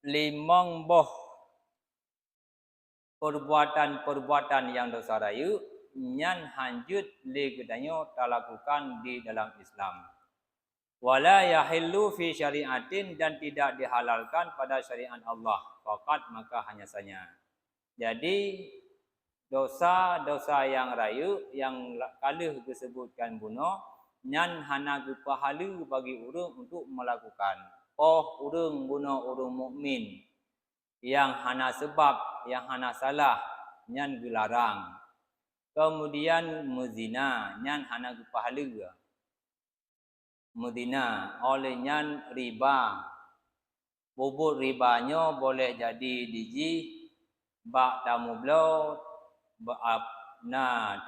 limong boh perbuatan-perbuatan yang dosa raya nyan hanjut le gedanyo talakukan di dalam Islam. Wala yahillu fi syariatin, dan tidak dihalalkan pada syariat Allah. Faqat, maka hanya saja. Jadi dosa-dosa yang raya yang kalih disebutkan bunuh nyan hana pahala bagi urang untuk melakukan. Oh, urang bunuh urang mukmin yang hana sebab, yang hana salah, nyan dilarang. Kemudian muzina, nyan hana pahala. Muzina, oleh nyan riba. Bubur ribanya boleh jadi diji, bak tamu belau, bak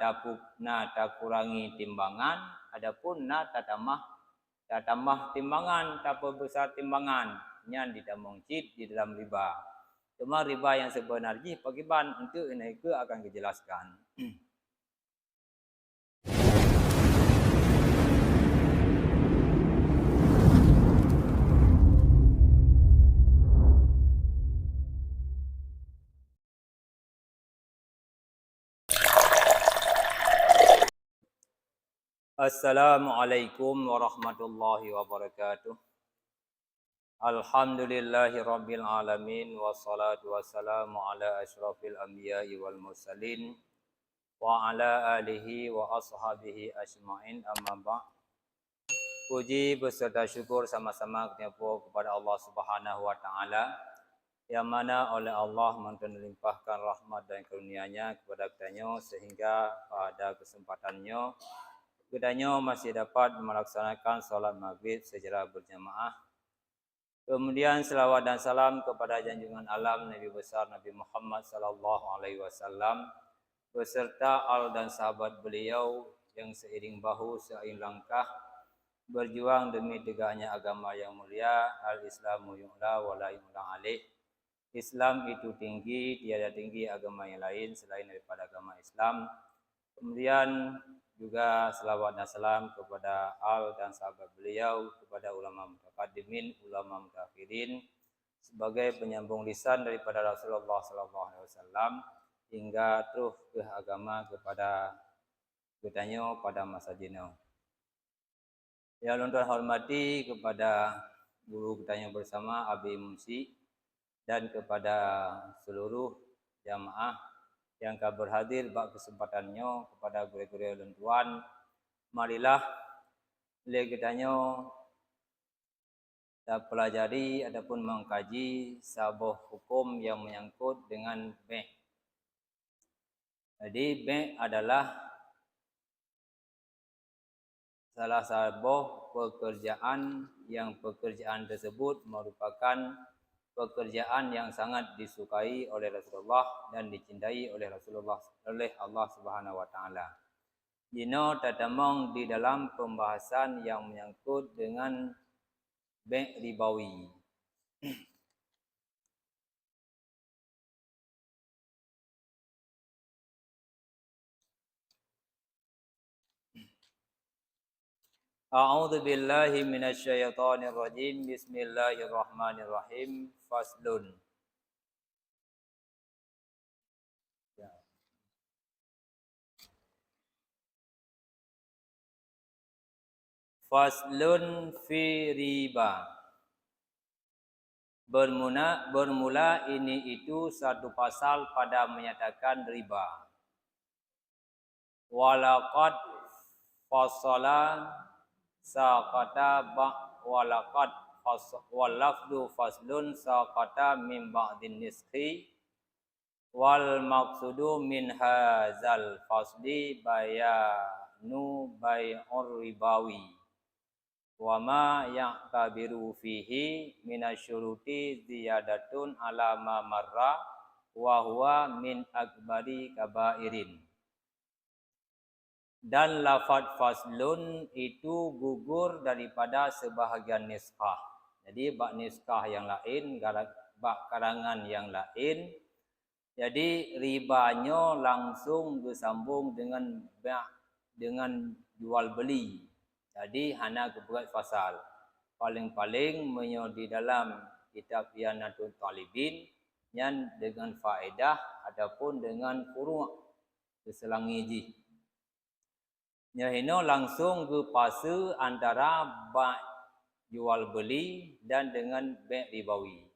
tak kurangi timbangan, adapun tak tambah timbangan, tak besar timbangan, nyan ditamong cip di dalam riba. Cuma riba yang sebenarnya pagiban untuk ini akan dijelaskan. Assalamualaikum warahmatullahi wabarakatuh. Alhamdulillahi rabbil alamin, wassalatu wassalamu ala asyrafil anbiya'i wal mursalin wa ala alihi wa ashabihi ajma'in, amma ba'. Puji beserta syukur sama-sama kepada Allah Subhanahu wa taala, yang mana oleh Allah melimpahkan rahmat dan karunia-Nya kepada kitanya sehingga pada kesempatannya kedanyo masih dapat melaksanakan salat maghrib secara berjamaah. Kemudian selawat dan salam kepada junjungan alam Nabi besar Nabi Muhammad sallallahu alaihi wasallam beserta al dan sahabat beliau yang seiring bahu seiring langkah berjuang demi tegaknya agama yang mulia. Al-Islamu yu'la wa la yu'la alaih. Islam itu tinggi, tiada tinggi agama yang lain selain daripada agama Islam. Kemudian juga selawat dan salam kepada al dan sahabat beliau, kepada ulama mutaqaddimin, ulama mutakhirin sebagai penyambung lisan daripada Rasulullah sallallahu alaihi wasallam hingga terus ke agama kepada kedanyo pada masa dino. Yang lontar hormati kepada guru kedanyo bersama Abi Musi dan kepada seluruh jamaah yang akan berhadir bak kesempatannya, kepada guru-guru dan tuan, marilah legetanyo dan pelajari ataupun mengkaji sebuah hukum yang menyangkut dengan bank. Jadi bank adalah salah satu pekerjaan yang pekerjaan tersebut merupakan pekerjaan yang sangat disukai oleh Rasulullah dan dicintai oleh Rasulullah, oleh Allah Subhanahu wa taala. Dino tatamong di dalam pembahasan yang menyangkut dengan bank ribawi. A'udzu billahi minasyaitonir rajim. Bismillahirrahmanirrahim. Faslun. Faslun fi riba. Bermula ini itu satu pasal pada menyatakan riba. Walaqad fasala saqata walaqad walafdu faslun saqata min ba'din niski wal maqsudu min hadzal fasli bayanu bai'ur ribawi wa ma ya'tabiru fihi minasyuruti ziyadatun ala ma marra wa huwa min akbari kabairin. Dan lafaz faslun itu gugur daripada sebahagian niskah. Jadi bak niskah yang lain, bak karangan yang lain. Jadi ribanya langsung bersambung dengan jual beli. Jadi hana keberat fasal. Paling-paling di dalam kitab Iyanatul Talibin yang dengan faedah ataupun dengan furu' keselangi ji. Nyahino langsung ke fase antara ba' jual beli dan dengan ba' ribawi.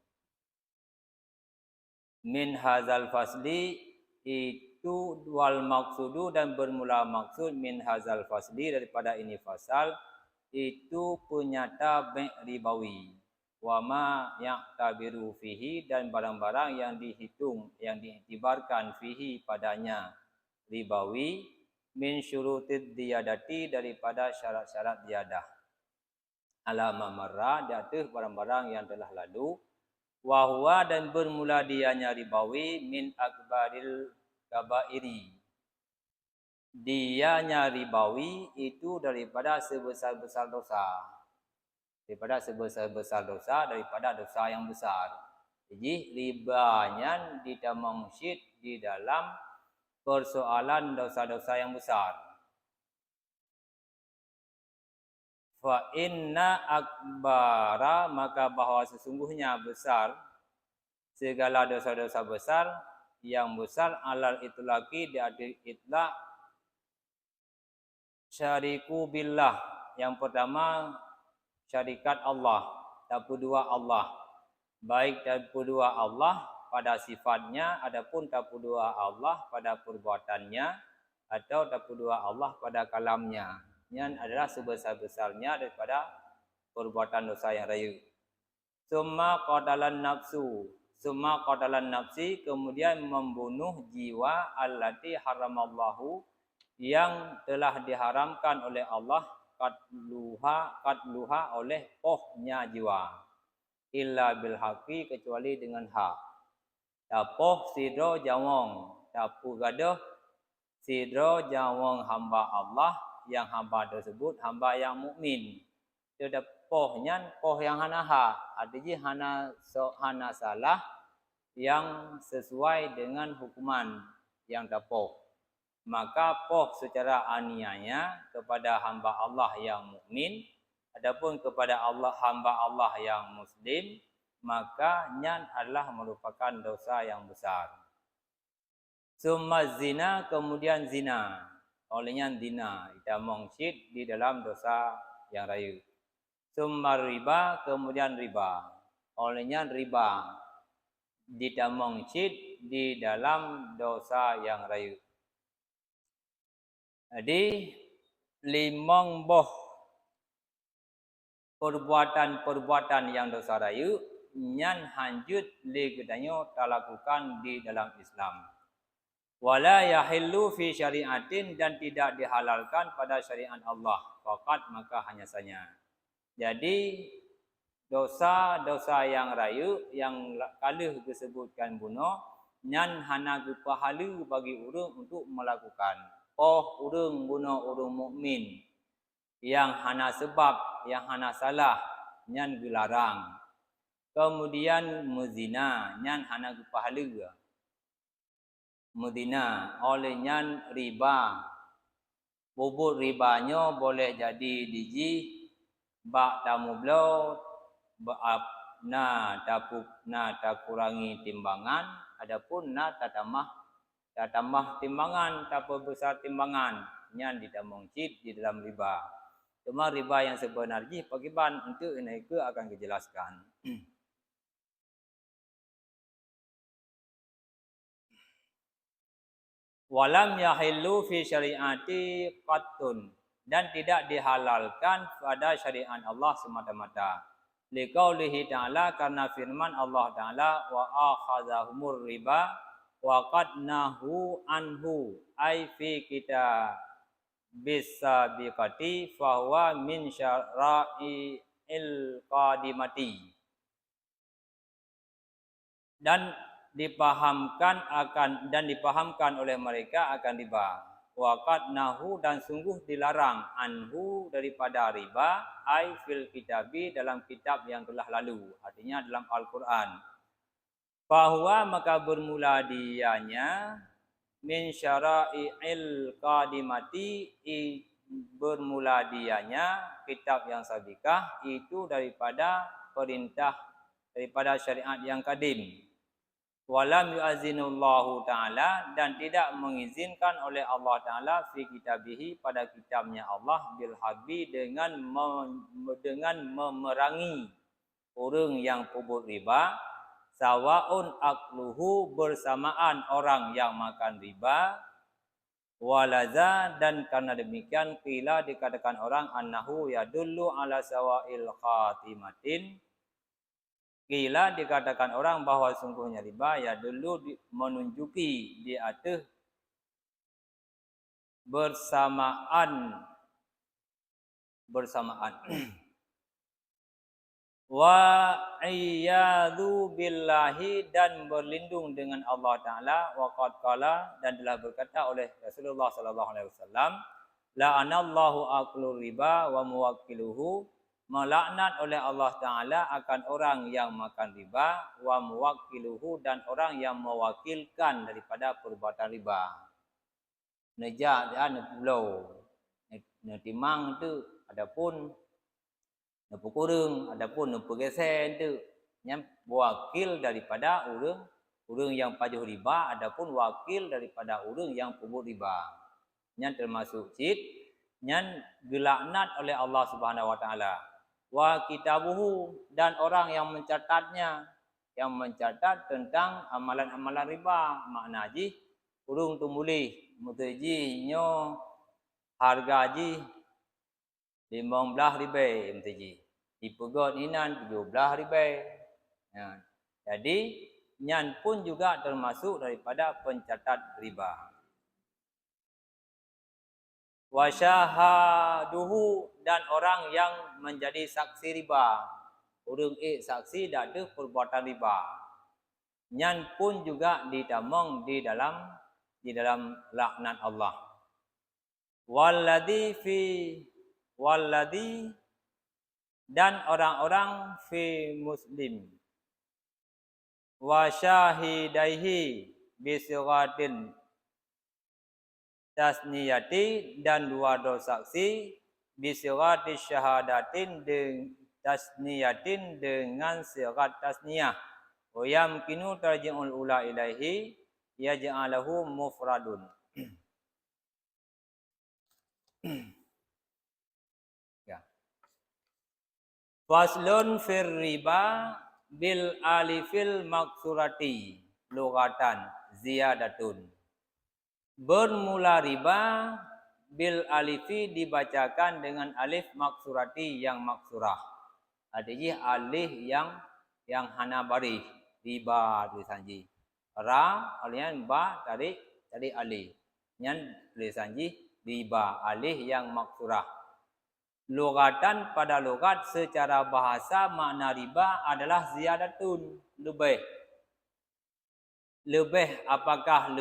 Min hazal fasli itu wal maksudu dan bermula maksud min hazal fasli daripada ini fasal itu penyata ba' ribawi. Wa ma ya'tabiru fihi dan barang-barang yang dihitung, yang diiktibarkan fihi padanya ribawi min syurutid ziyadati daripada syarat-syarat ziyadah. Alama marra di atas barang-barang yang telah lalu. Wa huwa dan bermula dianya ribawi min akbaril kabairi. Dianya ribawi itu daripada sebesar-besar dosa. Daripada sebesar-besar dosa, daripada dosa yang besar. Jadi ribanya ditamangsyid di dalam persoalan dosa-dosa yang besar. Fa inna akbara, maka bahawa sesungguhnya besar segala dosa-dosa besar yang besar alal itlaqi di atas itlaq syariku billah. Yang pertama syarikat Allah, tak kedua Allah. Baik tak kedua Allah pada sifatnya, adapun tak kedua Allah pada perbuatannya, atau tak kedua Allah pada kalamnya. Yang adalah sebesar-besarnya daripada perbuatan dosa yang raya. Summa qatalan nafsu. Summa qatalan nafsi, kemudian membunuh jiwa allati haramallahu, yang telah diharamkan oleh Allah katluha oleh pohnya jiwa. Illa bil haqi, kecuali dengan hak. Tapoh sidro jawong, tapu gaduh sidro jawong hamba Allah, yang hamba tersebut hamba yang mukmin. Tidak pohnya poh yang hana hak, artinya hana salah yang sesuai dengan hukuman yang tapoh. Maka poh secara aniaya kepada hamba Allah yang mukmin, adapun kepada hamba Allah yang muslim, maka nyan adalah merupakan dosa yang besar. Summa zina, kemudian zina. Olehnya zina ditamangsyid di dalam dosa yang raya. Summa riba, kemudian riba. Olehnya riba ditamangsyid di dalam dosa yang raya. Jadi limang boh perbuatan-perbuatan yang dosa raya nyan hanjut li kedanyo talakukan di dalam Islam. Wala yahillu fi syariatin, dan tidak dihalalkan pada syariat Allah. Faqat, maka hanya saja. Jadi dosa-dosa yang raya yang kalih disebutkan bunuh nyan hana pahala bagi urang untuk melakukan. Oh, urang bunuh urang mukmin yang hana sebab, yang hana salah, nyan dilarang. Kemudian muzina, nyan hana pahala. Muzina, oleh nyan riba. Bubur ribanya boleh jadi diji, bak tamu belo, tak kurangi timbangan, adapun tak tambah timbangan, tak besar timbangan, nyan ditamangsyid di dalam riba. Cuma riba yang sebenarnya bagaimana untuk ini akan dijelaskan. Walam yahillu fi syariati qattun, dan tidak dihalalkan pada syariat Allah semata-mata. Liqaulihi ta'ala, karena firman Allah Ta'ala, wa akhadhahumur riba wa qad nahu anhu, ay fi kita bisabiqati fahuwa min syara'il qadimati. Dan dipahamkan oleh mereka akan riba. Wa qad nahu, dan sungguh dilarang anhu daripada riba, ai fil kitabi, dalam kitab yang telah lalu, artinya dalam Al-Quran. Fahuwa, maka bermula dianya min syara'il qadimati, bermula dianya kitab yang sabikah itu daripada perintah, daripada syariat yang kadim. Walam yu'azinullahu ta'ala, dan tidak mengizinkan oleh Allah Ta'ala fi kitabihi, pada kitabnya Allah, bil habi, dengan memerangi orang yang pebut riba, sawaun akluhu, bersamaan orang yang makan riba, walaza, dan karena demikian qila, dikatakan orang, annahu yadullu ala sawa'il khatimatin, qila, dikatakan orang bahawa sungguhnya riba ya dulu menunjuki di atas bersamaan wa iyadu billahi, dan berlindung dengan Allah Ta'ala, wa qad qala, dan telah berkata oleh Rasulullah sallallahu alaihi wasallam, la'anallahu aklu riba wa muwakkiluhu, melaknat oleh Allah Ta'ala akan orang yang makan riba, wa muwakkiluhu, dan orang yang mewakilkan daripada perbuatan riba. Nejak dia ne pulau, ne timang tu, adapun ne pukurung, adapun ne pegesen tu, yang wakil daripada orang yang pajuh riba, adapun wakil daripada orang yang pebut riba. Yang termasuk cit, yang dilaknat oleh Allah Subhanahu wa Ta'ala. Wa kitabuhu, dan orang yang mencatatnya, yang mencatat tentang amalan-amalan riba. Makna ji urung tu mulih muteji nyo harga ji 15 ribu muteji, dipegot inan 17 ribu. Jadi nyan pun juga termasuk daripada pencatat riba. Wa syahaduhu, dan orang yang menjadi saksi riba, urang saksi dak ada perbuatan riba, nyan pun juga ditamong di dalam laknat Allah. Walladzi, dan orang-orang fi muslim, wa syahidaihi bisiratin tasniyati, dan dua saksi bisirati syahadatin tasniyatin, dengan sirat tasniyah, wa yamkinu tarji'ul ula ilaihi yaj'alahu mufradun. Ya. Faslun fir riba bil alifil maksurati lughatan ziyadatun. Bermula riba bil alifi, dibacakan dengan alif maksurati, yang maksurah. Artinya alif yang hana barih, riba tulisanji. Ra alian ba tarik alif. Nyan tulisanji riba, alif yang maksurah. Lughatan, pada lugat secara bahasa, makna riba adalah ziyadatun, lebih. Lebih, apakah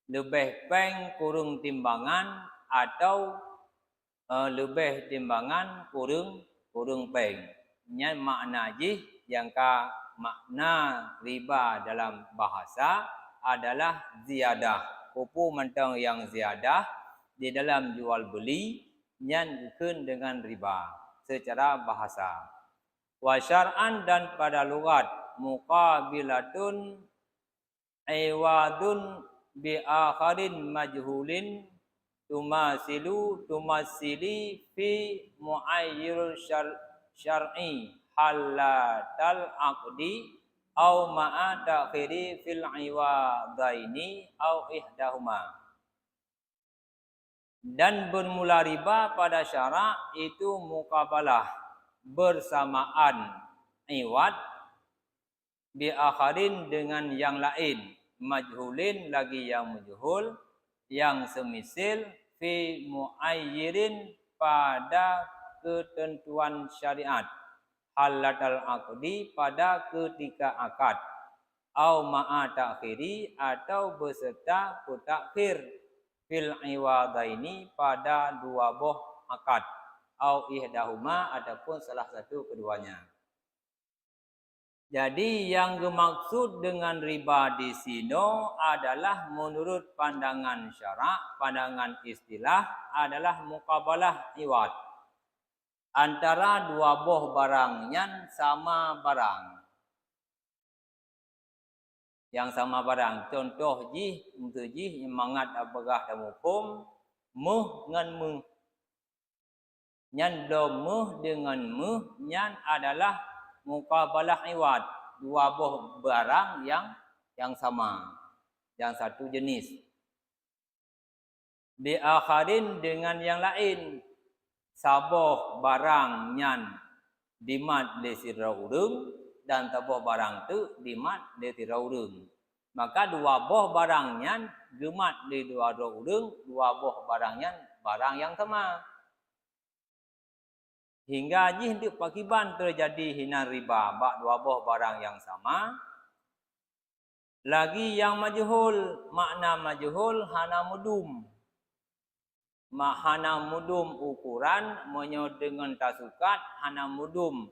lebih peng kurung timbangan, atau lebih timbangan kurung peng. Nya makna ji yang ka makna riba dalam bahasa adalah ziyadah, kupu mentang yang ziyadah di dalam jual beli, nyan bukan dengan riba secara bahasa. Wa syar'an, dan pada lugat muqabilatun iwadun bi akharin majhulin tumasili fi muayyir syar'i halatal aqdi au ma'a ta'khiri fil iwadaini au ihdahuma. Dan bermula riba pada syarak itu muqabalah, bersamaan iwad bi akharin, dengan yang lain, majhulin, lagi yang majhul, yang semisil, fi muayyirin, pada ketentuan syariat, halatal aqdi, pada ketika akad, au ma'a ta'khiri, atau beserta takhir, fil iwadaini, pada dua boh akad, au ihdahuma, ataupun salah satu keduanya. Jadi yang dimaksud dengan riba di sini adalah menurut pandangan syarak, pandangan istilah adalah muqabalah iwad. antara dua boh barang yang sama barang. Yang sama barang. Contoh jih, untuk jih, mangat apakah dan hukum, muh dengan muh. Nyan do muh dengan muh, nyan adalah muqabalah iwad. Dua boh barang yang sama. Yang satu jenis. Bi akharin dengan yang lain. Saboh barang nyan dimat le sirra urung dan taboh barang tu dimat le tira urung. Maka dua boh barang nyan gemat le dua urung, dua boh barang nyan barang yang sama. Hingga ji hendak pakiban terjadi hinan riba bak dua boh barang yang sama. Lagi yang majhul, makna majhul hana mudum. Hana mudum ukuran menyo dengan tasukat hana mudum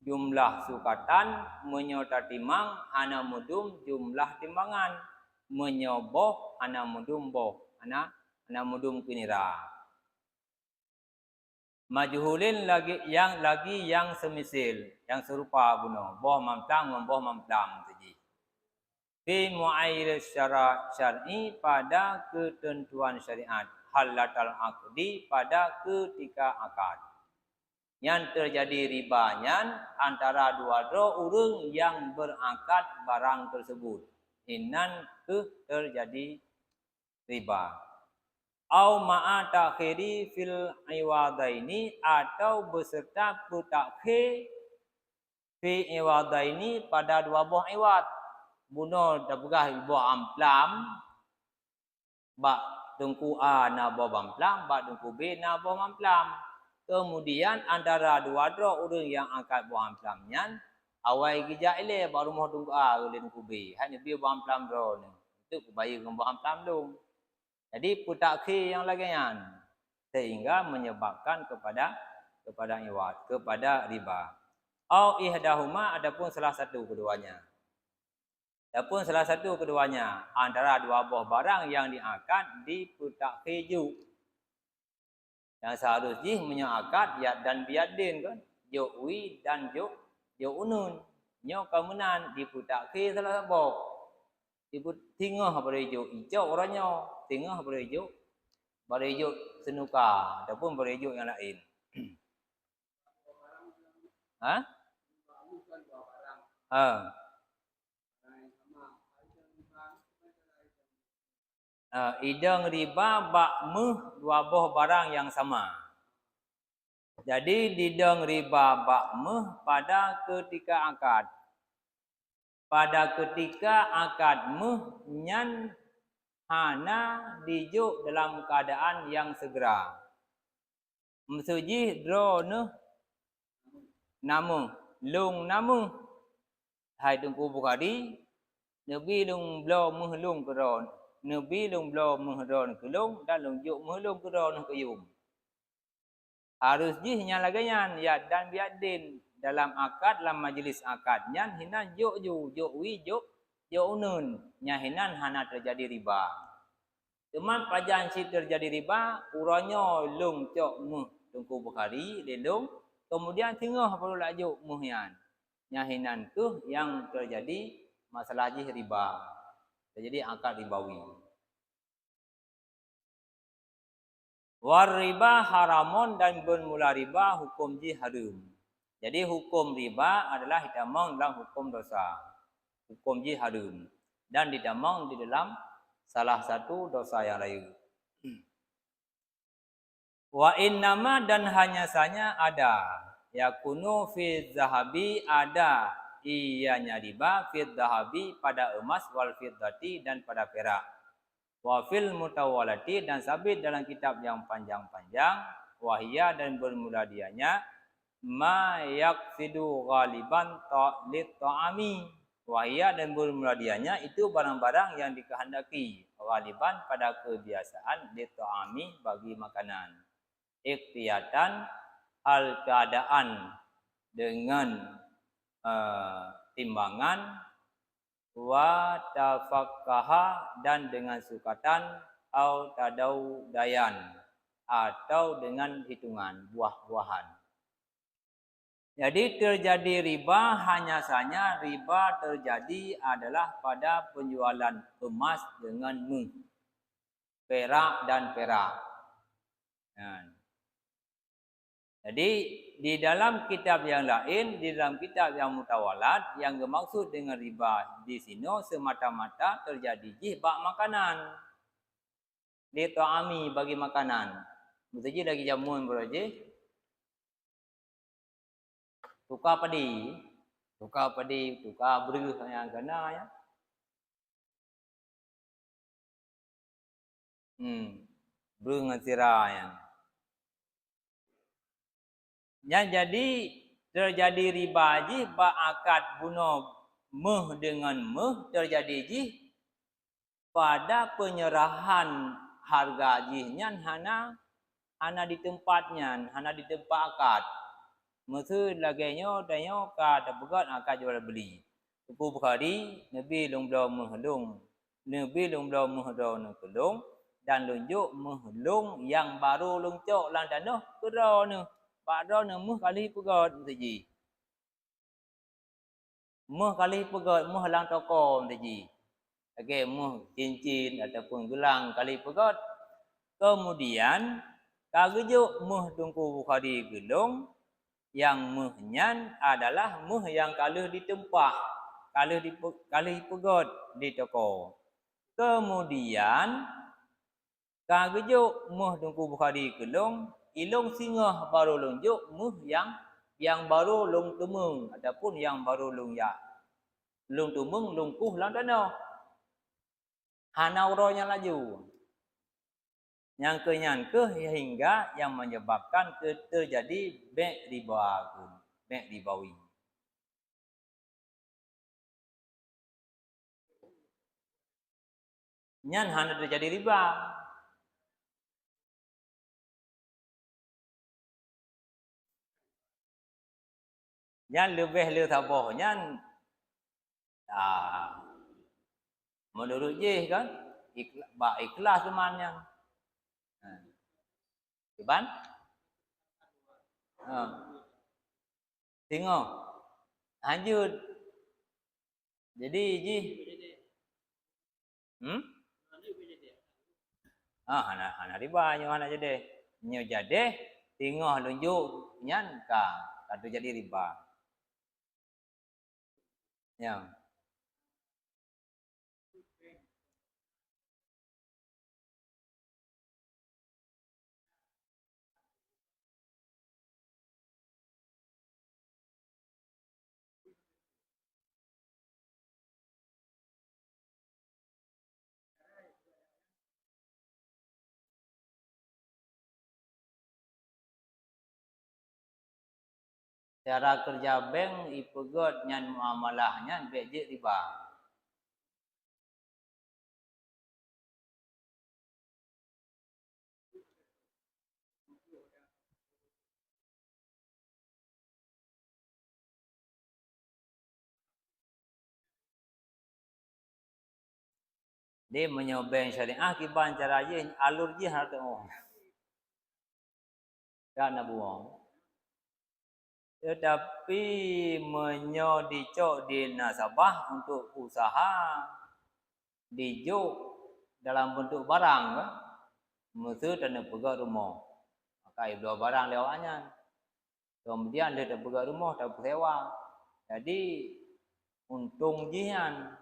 jumlah sukatan menyo tatimang hana mudum jumlah timbangan menyo boh hana mudum boh hana mudum kinira. Majhulin lagi yang semisil yang serupa buno boh mamtang memboh mamtang tadi. Fi mu'ayyir syar'i pada ketentuan syariat. Halatal aqdi pada ketika akad. Yang terjadi ribanya antara dua orang yang berakad barang tersebut. Inan terjadi riba. Au ma'a takhiri fil iwadaini atau beserta putakhir fi iwadaini pada dua buah iwad. Buno dapegah ibu amplam bak dengku A na bo amplam, bak dengku B na bo amplam. Kemudian antara dua orang yang angkat bo amplam nyan awai gija ile baru mau dengku A oleh dengku B. Hanya bi bo amplam ro ni. Itu kubayar dengan bo amplam dong. Jadi putakhir yang lagi nyan sehingga menyebabkan kepada iwad, kepada riba. Au ihdahuma adapun salah satu keduanya. Adapun salah satu keduanya antara dua buah barang yang diakad di putakhir ju. Yang seharusnya menyeakad ya dan biadin kan. Yukwi dan yunun. Nyo kemunan di putakhir salah satu. Di tingah berejuk hijau orangnya. Tingah berejuk senuka. Adapun berejuk yang lain. Ha? Idang riba bak muh dua boh barang yang sama. Jadi didang riba bak muh pada ketika akad. Pada ketika akad muh nyan hana dijuk dalam keadaan yang segera. Msuji dro nuh namu lung namu. Hai tungku Bukhari nabi lung blo muh lung keron. Nabi lung blo muhdon kelung dan lung juk muhlung keron keyum. Harus jihnya lagayan ya dan biadin dalam akad dalam majlis akad nyan hinan juk wi juk unun nya hinan hana terjadi riba. Teman pajan si terjadi riba uranyo lung cok muh tungku Bukhari lelung kemudian tengah perlu lajuk muhyan. Nya hinan tu yang terjadi masalah jih riba. Jadi akad ribawi. War riba haramun dan bermula riba hukum ji haram. Jadi hukum riba adalah ditamang dalam hukum dosa. Hukum ji haram. Dan ditamang di dalam salah satu dosa yang lain. Wa innama dan hanya saja ada. Yakunu fi zahabi ada. Ianya riba fid dahabi pada emas wal fiddati dan pada perak. Wa fil mutawalati dan sabit dalam kitab yang panjang-panjang. Wahia dan bermula dianya ma yaqsidu ghaliban ta'lit ta'ami. Wahia dan bermula dianya itu barang-barang yang dikehendaki ghaliban pada kebiasaan lit ta'ami bagi makanan. Iqtiyatan hal keadaan dengan timbangan wa tafakkaha dan dengan sukatan au tadau dayan atau dengan hitungan buah-buahan. Jadi terjadi riba hanya saja riba terjadi adalah pada penjualan emas dengan perak dan perak. Jadi di dalam kitab yang lain, di dalam kitab yang mutawalat, yang bermaksud dengan riba di sini semata-mata terjadi bak makanan. Di ta'ami bagi makanan. Betul lagi jamuan beraje. Tukar padi, tukar beruh yang kena ya. Beruh dengan sirah yang. Yang jadi terjadi riba ji bak akad bunuh meh dengan meh terjadi ji pada penyerahan harga ji nyan hana di tempatnya, hana di tempat akad. Masa lagainya danyo ka dapegat akad jual beli. Tuku Bukhari Nabi long blau mehelung. Nabi long blau mehelung nak kelung dan lunjuk mehelung yang baru lungcok lang tanah kera ne. Pada ne meh kali pegat saji. Meh kali pegat meh lang toko saji. Okey, meh cincin ataupun gelang kali pegat. Kemudian kagejuk meh Tungku Bukhari gelung yang mehnya adalah meh yang kalau ditempah, kalau dipegot di toko. Kemudian kagejuk meh Tungku Bukhari gelung ilung singgah baru lunjuk meh yang baru lung tumung ataupun yang baru lung ya. Lung tumung lungkuh lang tanah. Hana uronya laju. Yang hingga yang menyebabkan terjadi bai' ribawi. Nyan hana terjadi riba. Nyan lebih le tabah nyan menurut je kan ikhlas temannya. Iban? Tengok. Lanjut. Jadi ji. Hana riba nyo hana jadi. Nyo jadi tengok lunjuk nyan ka jadi riba. Ya. Cara kerja bank ipegot nyan muamalah nyan beje riba. Dia menyobeng syariah kiban cara je alur je harta orang. Tak nak buang. Tetapi menyodicok di nasabah untuk usaha dijuk dalam bentuk barang kan? Mesti tak pegang rumah. Maka ibu barang lewatnya. Kemudian dia tak pegang rumah, tak sewa. Jadi untung jian.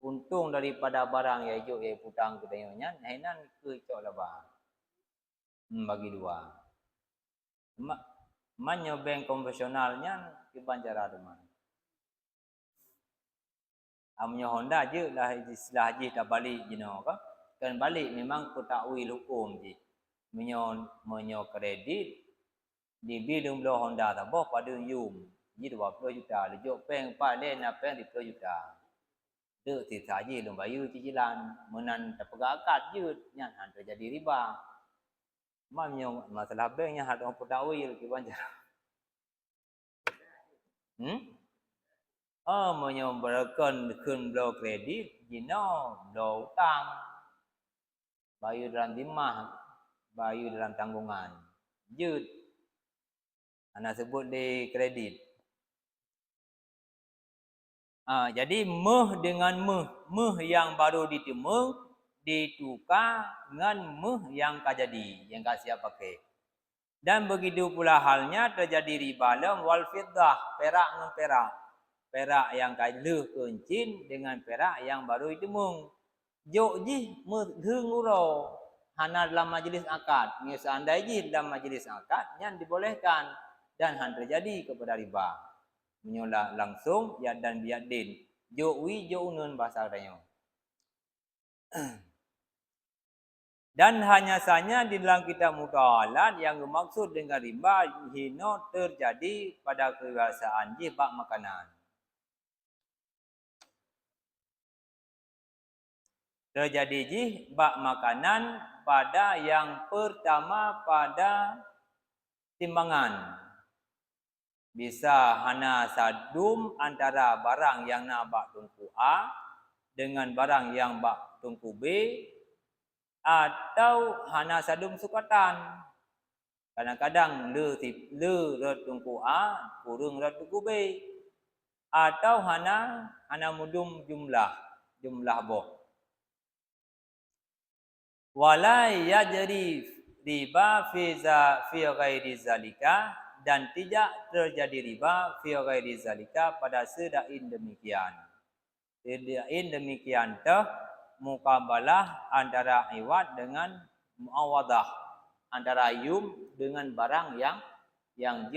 Untung daripada barang yang ijuk yang putang ke dayonya, nainan ke cok labah. Bagi dua. Manyo bank konvensionalnya kiban cara teman. Amnya Honda je lah istilah je tak balik jino ka. Kan balik memang ketahui hukum je. Menyo kredit di bilung belo Honda tak boh pada yum. Ji 20 juta, lejuk peng 4 len peng 10 juta. Dek sisa je lung bayu cicilan, menan tak pegang akad je nyan terjadi riba. Mamnya masalah banknya hak orang putawi kiban cara. Menyumberkan kun belo kredit, jino belo utang. Bayu dalam timah, bayu dalam tanggungan. Jut. Ana sebut di kredit. Jadi dengan meh yang baru ditukar dengan yang kah jadi, yang kah siap pakai. Dan begitu pula halnya terjadi riba dalam wal fiddah, perak dengan perak. Perak yang kaileh kencin dengan perak yang baru ditemung. Jok ji meheng uro. Hana dalam majlis akad. Seandainya ji dalam majlis akad yang dibolehkan dan han terjadi kepada riba. Menyolak langsung ya dan biadin. Jo wi jo unun bahasa katanya. Dan hanya saja di dalam kitab muta'alat yang bermaksud dengan riba hino terjadi pada kebiasaan bak makanan. Terjadi bak makanan pada yang pertama pada timbangan. Bisa hana sadum antara barang yang nak bak tungku A dengan barang yang bak tungku B, atau hana sadum sukatan. Kadang-kadang le tungku A kurung le tungku B, atau hana mudum jumlah boh. Wala yajri riba fi ghairi zalika, dan tidak terjadi riba fi ghairi zalika pada sedain demikian. Sedain demikian teh mukabalah antara iwad dengan muawadah, antara yum dengan barang yang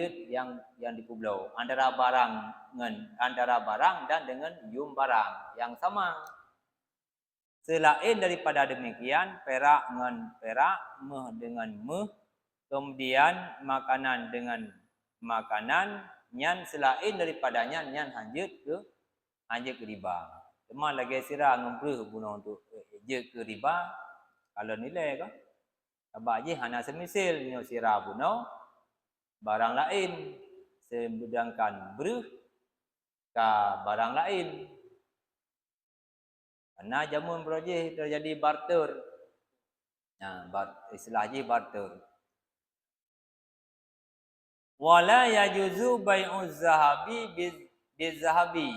dikublau, antara barang dan dengan yum barang yang sama. Selain daripada demikian, perak dengan perak, meh dengan meh, kemudian makanan dengan makanan, nyan selain daripadanya nyan hanjut ke riba. Cuma lagi sirah ngembreh guna untuk je ke riba kalau nilai kan. Sebab je hana semisil nyo sirah guna barang lain sedangkan breh ka barang lain. Karena jamun projek terjadi barter. Istilah je barter. Wala yajuzu bai'uz zahabi bizahabi,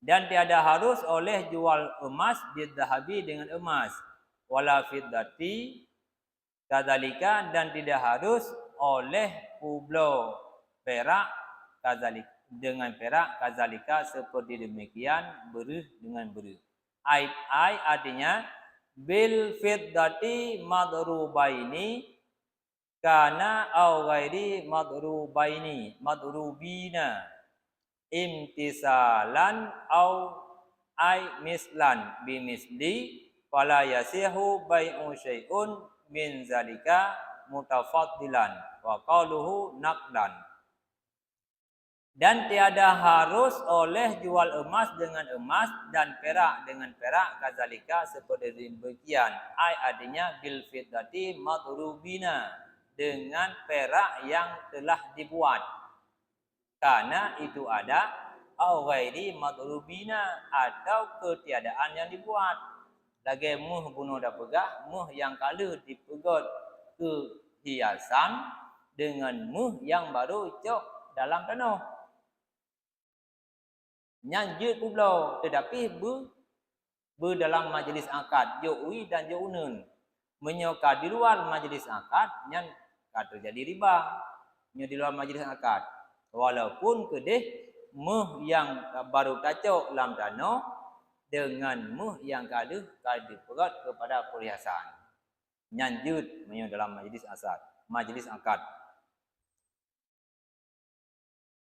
dan tiada harus oleh jual emas bizahabi dengan emas. Wala fiddati kadzalika, dan tidak harus oleh kublo perak kadzalik dengan perak kadzalika, seperti demikian beruh dengan beruh. Ai artinya bil fiddati madrubaini kana au ghairi madrubina imtisalan au ai mislan bimisli fala yasihu bai'u syai'un min zalika mutafaddilan wa qaluhu naqdan. Dan tiada harus oleh jual emas dengan emas dan perak dengan perak kadzalika, seperti demikian. Ai artinya bil fiddati madrubina, dengan perak yang telah dibuat. Karena itu ada au ghairi madrubina, atau ketiadaan yang dibuat. Lagi muh bunuh dah pegah, muh yang kala dipegot ke hiasan dengan muh yang baru cok dalam tanah. Nyanjut pula, tetapi dalam majlis akad jo'wi dan jo'unun. Menyokad di luar majlis akad yang terjadi riba. Nyo di luar majlis akad. Walaupun kedeh meh yang baru kacau dalam tanah dengan meh yang kada diperat kepada perhiasan. Nyanjut menyo dalam majlis akad.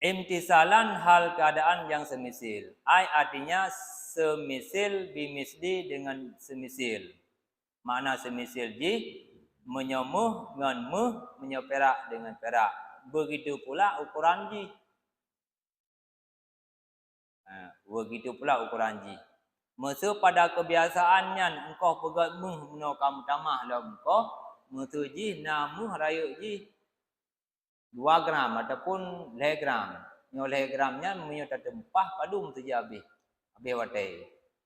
Imtisalan hal keadaan yang semisil. Ai artinya semisil bimisli dengan semisil. Makna semisil ji menyomuh dengan muh, menyoperak dengan perak. Begitu pula ukuran ji. Begitu pula ukuran ji. Masa pada kebiasaannya engkau pegat muh menokam tamah lah engkau, masa ji namuh rayuk ji 2 gram ataupun 1 gram. Nyo 1 gramnya menyo tempah padum tu je habis. Habis watai.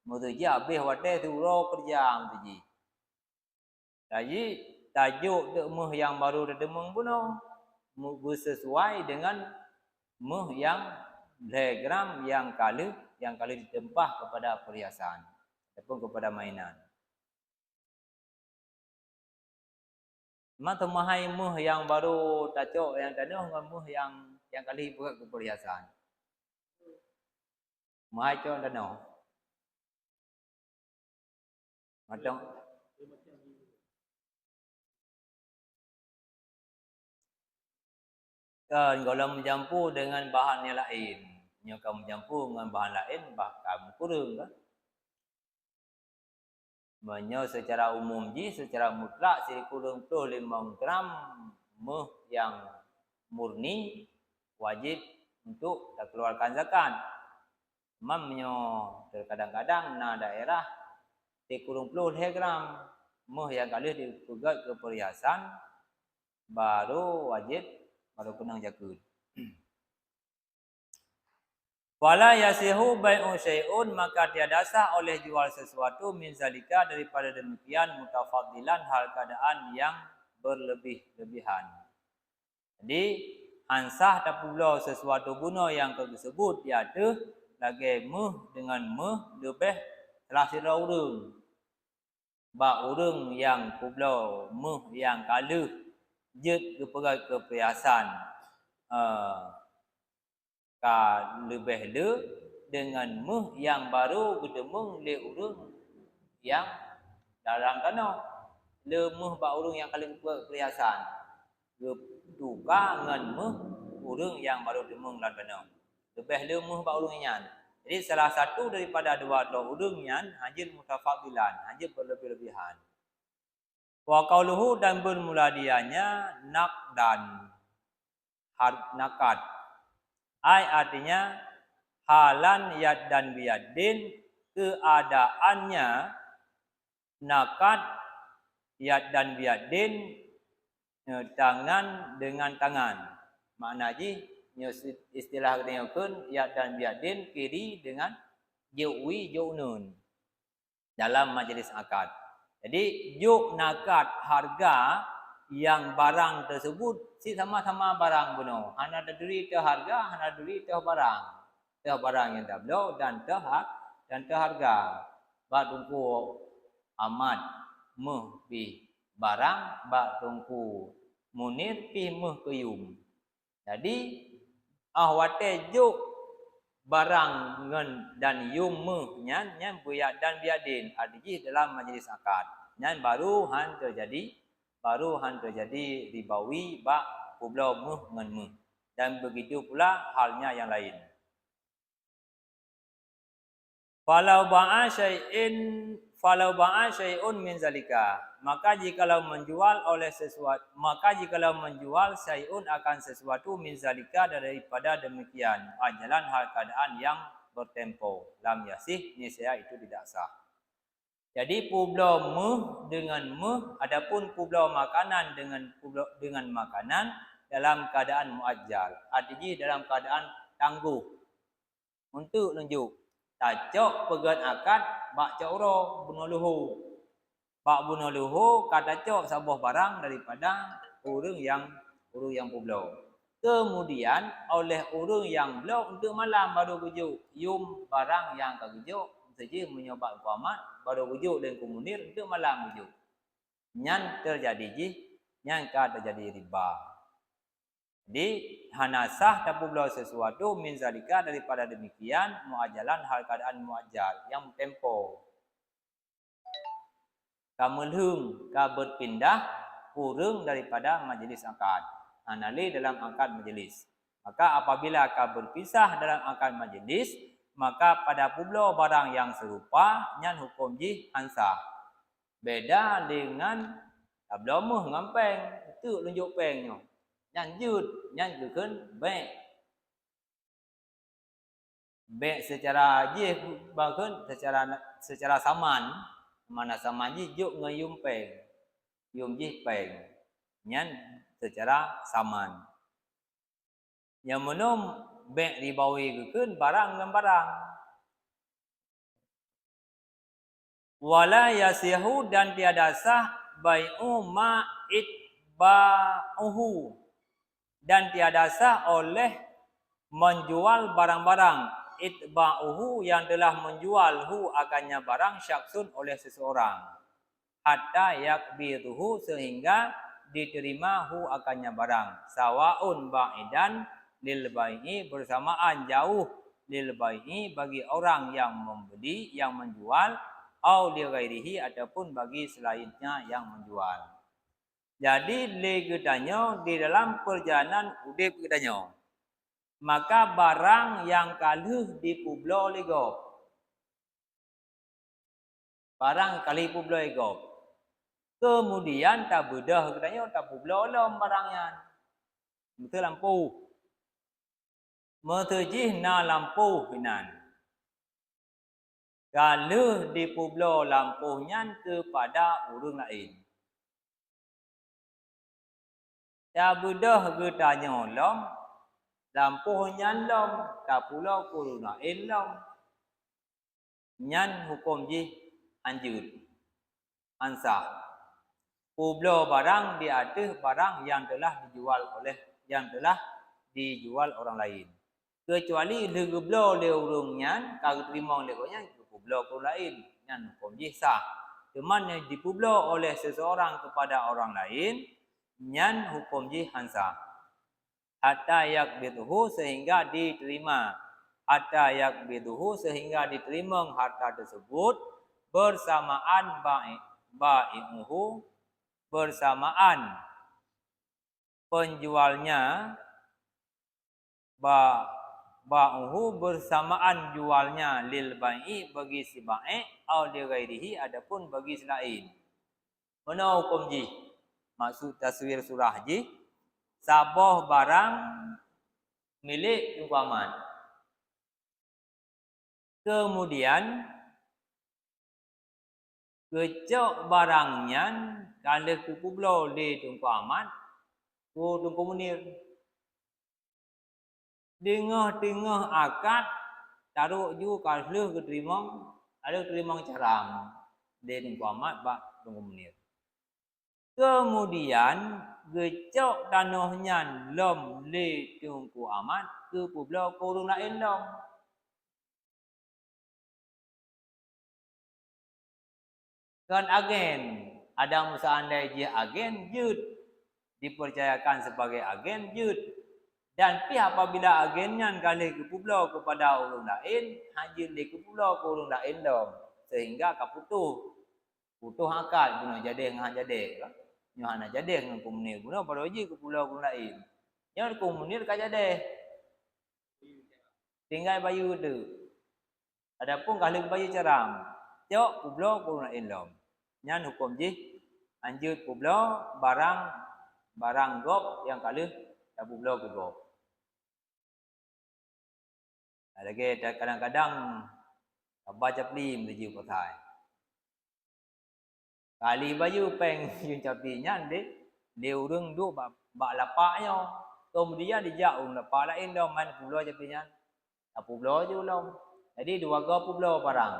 Mutu je habis watai tu ro kerja mutu je. Jadi tajuk dek meh yang baru dedemung puno bersesuai dengan meh yang legram yang kala ditempah kepada perhiasan ataupun kepada mainan. Memang temahai meh yang baru tacok yang tanah dengan meh yang kali buat ke perhiasan. Mahai cok tanah. Macam kalau mencampur dengan bahan yang lain. Yang kamu mencampur dengan bahan lain, bahkan kurang kan? Maknanya secara umum secara mutlak kurang 25 gram meh yang murni wajib untuk dikeluarkan zakat. Mamnya terkadang-kadang na daerah kurang 10 gram meh yang kali dipegat ke perhiasan baru wajib baru kena zakat. Wala yasihu bai'u syai'un, maka tiada sah oleh jual sesuatu min zalika daripada demikian mutafaddilan hal keadaan yang berlebih-lebihan. Jadi ansah tak pula sesuatu guna yang tersebut iaitu lagi meh dengan meh lebih telah sira urang. Ba urang yang pula meh yang kala jet ke perhiasan ka lebih le dengan meh yang baru gedemung le urang yang dalam tanah le meh ba urang yang kala perhiasan tukar dengan meh urang yang baru demung dalam tanah lebih le meh ba urang nyan. Jadi salah satu daripada dua urang nyan hajil mutafadilan hajil berlebih-lebihan. Wa qauluhu dan bermula dianya naqdan nakad. Ai artinya halan yad dan biyadin, keadaannya nakad yad dan biyadin, tangan dengan tangan. Maknanya istilah ketinggalan yad dan biyadin kiri dengan ju'i ju'nun dalam majlis akad. Jadi ju' nakad harga yang barang tersebut si sama-sama barang benar. Hana duri teh harga, hana duri teh barang. Teh barang yang dah belau dan teh harga. Ba tungku amat meh pi barang, ba tungku munir pi meh keyum. Jadi wate ju barang ngen dan yum meh nyan buyak dan biadin adiji dalam majlis akad. Nyan baru han terjadi ribawi ba pula meh ngan meh. Dan begitu pula halnya yang lain. Falau ba'a syai'un min zalika, maka jikalau menjual syai'un akan sesuatu min zalika daripada demikian ajalan hal keadaan yang bertempo lam yasih niscaya itu tidak sah. Jadi pula meh dengan meh, adapun pula makanan dengan makanan dalam keadaan muajjal. Artinya dalam keadaan tangguh. Untuk tunjuk tacok pegat akad bak coro bunuh luhu. Bak bunuh luhu kata cok sabuh barang daripada urang yang pula. Kemudian oleh urang yang belum untuk malam baru bujuk yum barang yang kebujuk saja menyebab kuamat baru bujuk dan kumunir untuk malam bujuk. Nyan terjadi riba. Jadi hanasah tak pula sesuatu min zalika daripada demikian muajalan hal keadaan muajal yang tempo. Kamelhung ka berpindah kurang daripada majlis akad. Anali dalam akad majlis. Maka apabila ka berpisah dalam akad majlis, maka pada pula barang yang serupa nyan hukum ji ansah. Beda dengan ablamuh ngampeng itu lunjuk pengnya. Nyan jud, nyan keun baik. Baik secara ji bahkan secara saman, mana saman ji juk ngayum peng. Yum ji peng. Nyan secara saman. Yang menum baik ribawi keun barang dengan barang. Wala yasihu dan tiada sah bai'u ma'it ba'uhu, dan tiada sah oleh menjual barang-barang itba'uhu yang telah menjual hu akannya barang syaksun oleh seseorang hatta yakbiduhu sehingga diterima hu akannya barang sawaun ba'idan lil bai'i bersamaan jauh lil bai'i bagi orang yang membeli yang menjual au li ghairihi ataupun bagi selainnya yang menjual. Jadi le gedanya di dalam perjalanan udip gedanya. Maka barang yang kaluh di Pulau Legop. Barang kali Pulau Legop. Kemudian tak bedah katanya tak Pulau lom barangnya. Betul lampu. Mertejih na lampu hinan. Kaluh di Pulau lampunya kepada orang lain. Tak bedah katanya lom. Lampuh nyan lom, tak pula corona lom. Nyan hukum ji anjur. Ansah. Pulau barang di atas barang yang telah dijual orang lain. Kecuali legeblo le urung nyan, kalau terima legonya pulau orang lain. Nyan hukum ji sah. Cuman yang dipulau oleh seseorang kepada orang lain, nyan hukum ji ansah. Hatta yakbiduhu sehingga diterima. Hatta yakbiduhu sehingga diterima harta tersebut bersamaan ba'i'uhu bersamaan penjualnya ba'uhu bersamaan jualnya lil bai'i bagi si ba'i' atau li ghairihi adapun bagi selain. Mana hukum ji? Maksud taswir surah ji sabah barang milik umpaman. Kemudian kecok barangnya kalau ke pulau di umpaman ku Tunku Munir. Tengah-tengah akad taruh ju kalau keterima ada terima caram di umpaman Pak Tunku Munir. Kemudian gecok tanahnya lom le Tunku Amat ke pulau kurung lain lom. Kan agen ada seandainya dia agen jud dipercayakan sebagai agen jud dan pihak apabila agennya kali ke pulau kepada orang lain hajir di ke pulau kurung lain lom sehingga kaputuh akad guna jadi ngah jadi kan. Nyohana jadi dengan komunir guna pada uji ke pulau lain. Yang komunir ka jadi. Tinggal bayu tu. Adapun kalau bayu caram, jauh pulau lain lom. Yang hukum ji anjut pulau barang gop yang kalau dah pulau ke gop. Lagi kadang-kadang baca plim di jiwa patai. Kali baju peng yung capinya dia urung duk bak lapaknya. Kemudian dia urung lapak lain dah main pulau capinya. Tak pulau je ulang. Jadi dua ga pulau barang.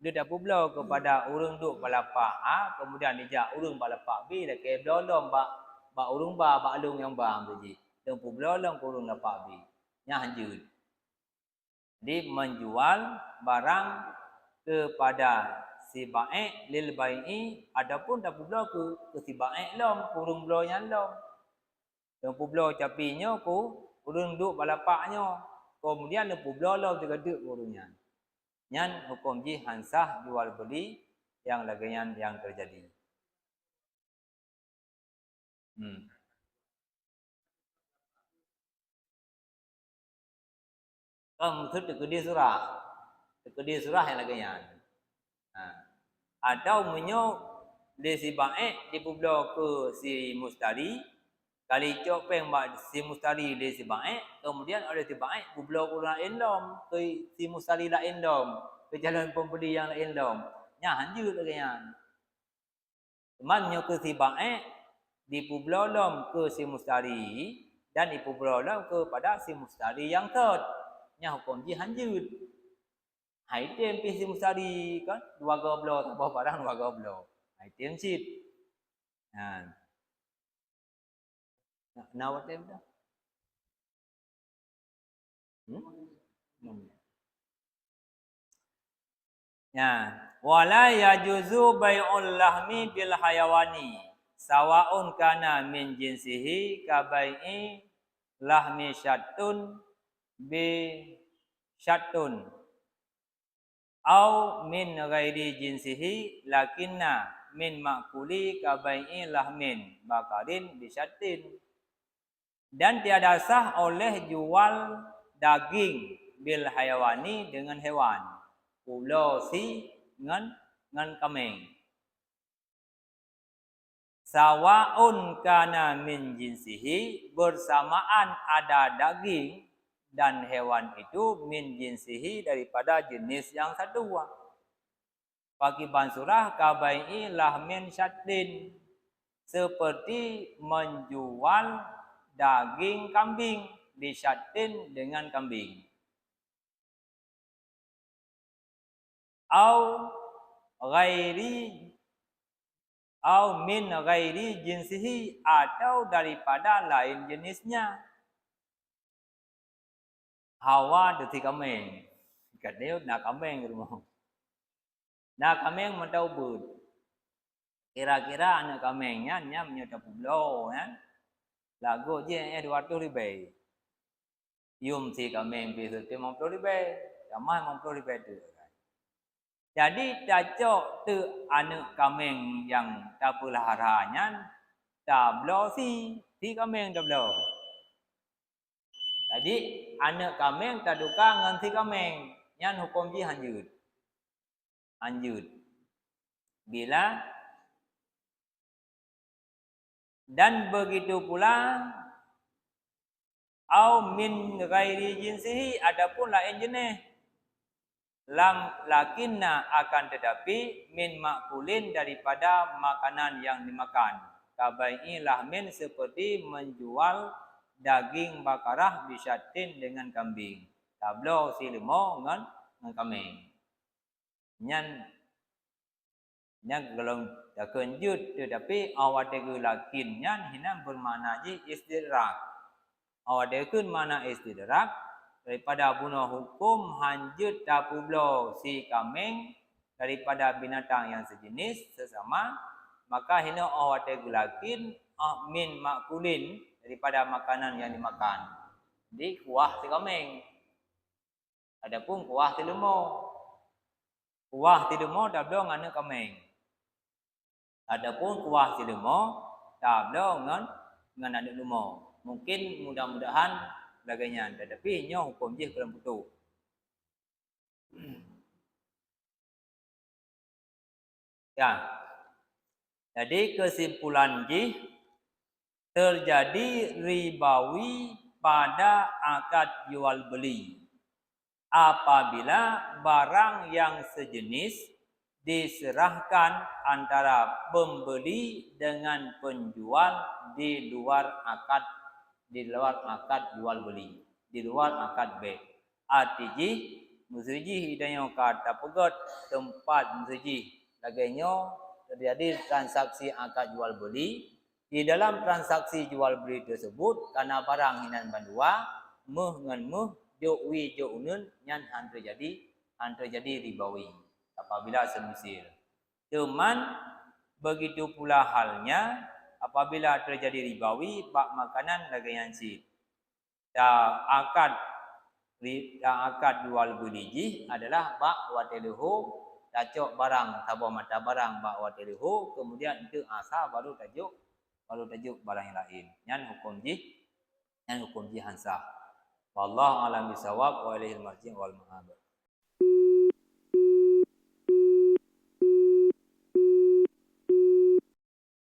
Dia dah pulau kepada urung duk balapak a, kemudian dia urung balapak b dah ke dolom bak urung bak alung yang bang tu. Dan pulau lang urung lapak b. Nya hanjut. Jadi menjual barang kepada si ba'i' lil bai'i adapun dah pulau ke si ba'i' lom kurung pulau nya lom yang pulau capinya ku kurung duk balapaknya kemudian yang pulau lom tegeduk kurungnya nyan hukum ji hansah jual beli yang lagian yang terjadi maksud tekedi surah yang lagian atau menyo di si baik di pulau ke si mustari kali cok peng si mustari di si baik kemudian oleh si baik pulau ke lain dom ke si mustari lain dom ke jalan pembeli yang lain dom nya hanjut lagian teman nyo ke si baik di pulau dom ke si mustari dan di pulau dom kepada si mustari yang third nya hukum ji hanjut. Item PC mustari kan dua goblo tak apa barang dua goblo. Item sheet. Nah. Now what time dah? Ya, wala yajuzu bai'ul lahmi bil hayawani sawaun kana min jinsihi ka bai'i lahmi syattun bi syattun au min ghairi jinsihi lakinna min makuli ka bai'i lahmin bakarin bi syattin. Dan tiada sah oleh jual daging bil hayawani dengan hewan. Pulau si ngan kambing. Sawaun kana min jinsihi, bersamaan ada daging dan hewan itu min jinsihi daripada jenis yang satu. Bagi bansurah kabai'i lahmin syaddin, seperti menjual daging kambing di syaddin dengan kambing. Au min ghairi jinsihi, atau daripada lain jenisnya. Hawa deti kambing. Katanya nak kambing ke rumah. Nak kambing mentau bud. Kira-kira anak kambingnya nya menyudah pulau kan. Lagu je 200,000. Yum si kambing bisa 50,000. Ramai 50,000 tu. Jadi cacok tu anak kambing yang tak peliharanya tak belau si kambing tak belau. Jadi anak kambing tak duka dengan si kambing, yang hukum ji hanjut. Bila dan begitu pula au min ghairi jinsihi, adapun lain jenis. Lakinna akan tetapi min makulin daripada makanan yang dimakan. Kabai'i lahmin seperti menjual daging bakarah bisyatin dengan kambing. Tablo si lemo dengan kambing. Nyan kalau tak kenjut tetapi awak degu lakin nyan hina bermakna ji istidrak. Awak degu mana istidrak? Daripada bunuh hukum hanjut tapublo si kambing daripada binatang yang sejenis sesama, maka hina awak tegulakin min makulin daripada makanan yang dimakan. Jadi kuah si kambing. Adapun kuah si lemau. Kuah si lemau tak belum ngana kambing. Adapun kuah si lemau tak belum ngan anak lemau. Mungkin mudah-mudahan sebagainya, tetapi nya hukum je dalam putu. Ya. Jadi kesimpulan je terjadi ribawi pada akad jual beli apabila barang yang sejenis diserahkan antara pembeli dengan penjual di luar akad jual beli, di luar akad beg. Artinya musiji hidayah kata pegot tempat musiji laganya terjadi transaksi akad jual beli. Di dalam transaksi jual beli tersebut karena barang hinan bandua meh ngan meh jokwi joknun nyan han terjadi ribawi apabila semisal. Cuman begitu pula halnya apabila terjadi ribawi bak makanan lagayan si. Akad jual beli ji adalah bak wateluhu tacok barang tabah mata barang bak wateluhu, kemudian itu asa baru tajuk barang yang lain. Yang hukum ji hansah. Wallahu a'lam bishawab wa ilaihil marji' wal ma'ab.